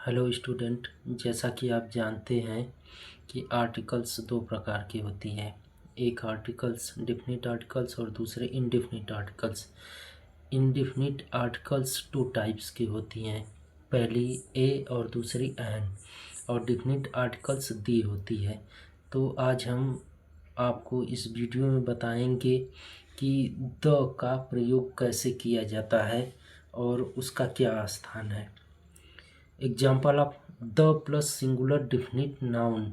Hello student, जैसा कि आप जानते हैं कि आर्टिकल्स दो प्रकार की होती हैं। एक आर्टिकल्स डिफिनिट आर्टिकल्स और दूसरे indefinite articles. Indefinite articles two types की होती हैं, पहली ए और दूसरी एन, और डिफिनिट आर्टिकल्स दी होती है। तो आज हम आपको इस वीडियो में बताएंगे कि द का प्रयोग कैसे किया जाता है और उसका क्या स्थान है। Example of the plus singular definite noun.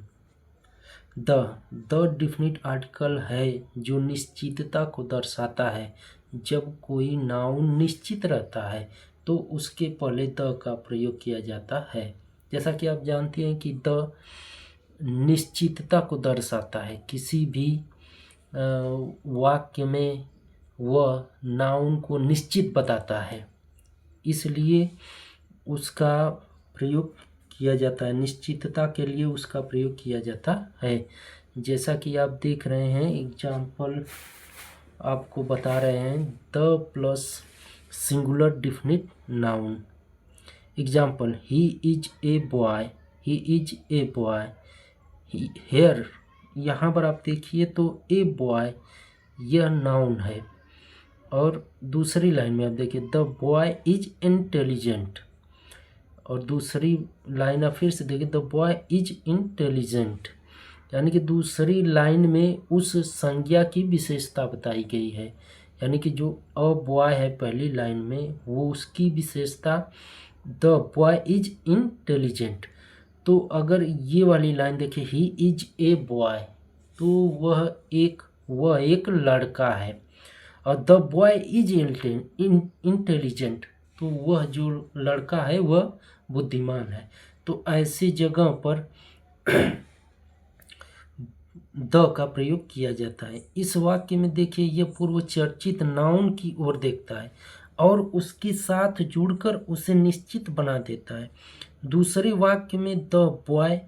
The definite article है जो निश्चितता को दर्शाता है। जब कोई नाउन निश्चित रहता है तो उसके पहले द का प्रयोग किया जाता है। जैसा कि आप जानते हैं कि द निश्चितता को दर्शाता है। किसी भी वाक्य में वह नाउन को निश्चित बताता है, इसलिए उसका प्रयोग किया जाता है। निश्चितता के लिए उसका प्रयोग किया जाता है। जैसा कि आप देख रहे हैं, एग्जाम्पल आपको बता रहे हैं, the plus singular definite noun. Example, he is a boy, he is a boy. Here, यहाँ पर आप देखिए तो ए बॉय यह नाउन है। और दूसरी लाइन में आप देखिए, द बॉय इज इंटेलिजेंट। और दूसरी लाइन आप फिर से देखिए, द बॉय इज इंटेलिजेंट। यानी कि दूसरी लाइन में उस संज्ञा की विशेषता बताई गई है। यानी कि जो अ बॉय है पहली लाइन में, वो उसकी विशेषता द बॉय इज इंटेलिजेंट। तो अगर ये वाली लाइन देखिए, ही इज ए बॉय, तो वह एक लड़का है। और द बॉय इज इंटेलिजेंट, तो वह जो लड़का है वह बुद्धिमान है। तो ऐसी जगह पर द का प्रयोग किया जाता है। इस वाक्य में देखिए, यह पूर्व चर्चित नाउन की ओर देखता है और उसके साथ जुड़कर उसे निश्चित बना देता है। दूसरे वाक्य में द बॉय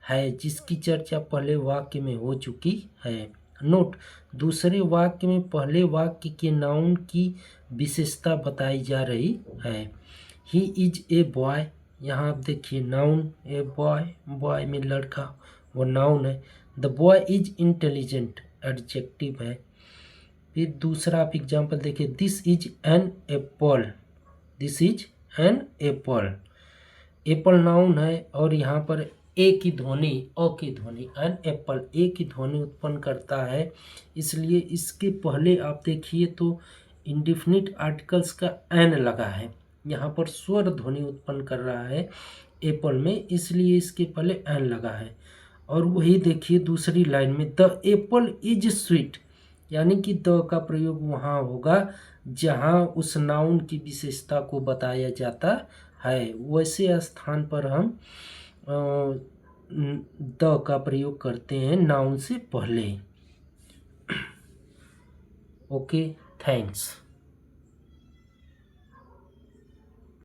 है जिसकी चर्चा पहले वाक्य में हो चुकी है। नोट, दूसरे वाक्य में पहले वाक्य के नाउन की विशेषता बताई जा रही है। ही इज ए बॉय, यहाँ आप देखिए नाउन ए बॉय, बॉय में लड़का, वो नाउन है। The boy is intelligent adjective है। फिर दूसरा आप एग्जाम्पल देखिए, this is an apple, this is an apple. Apple noun है और यहाँ पर ए की ध्वनि, अ की ध्वनि, एन एप्पल ए की ध्वनि उत्पन्न करता है। इसलिए इसके पहले आप देखिए तो इंडिफिनिट आर्टिकल्स का एन लगा है। यहाँ पर स्वर ध्वनि उत्पन्न कर रहा है एप्पल में, इसलिए इसके पहले एन लगा है। और वही देखिए दूसरी लाइन में, द एप्पल इज स्वीट, यानी कि द का प्रयोग वहाँ होगा जहाँ उस नाउन की विशेषता को बताया जाता है। वैसे स्थान पर हम द का प्रयोग करते हैं नाउन से पहले। Okay, thanks.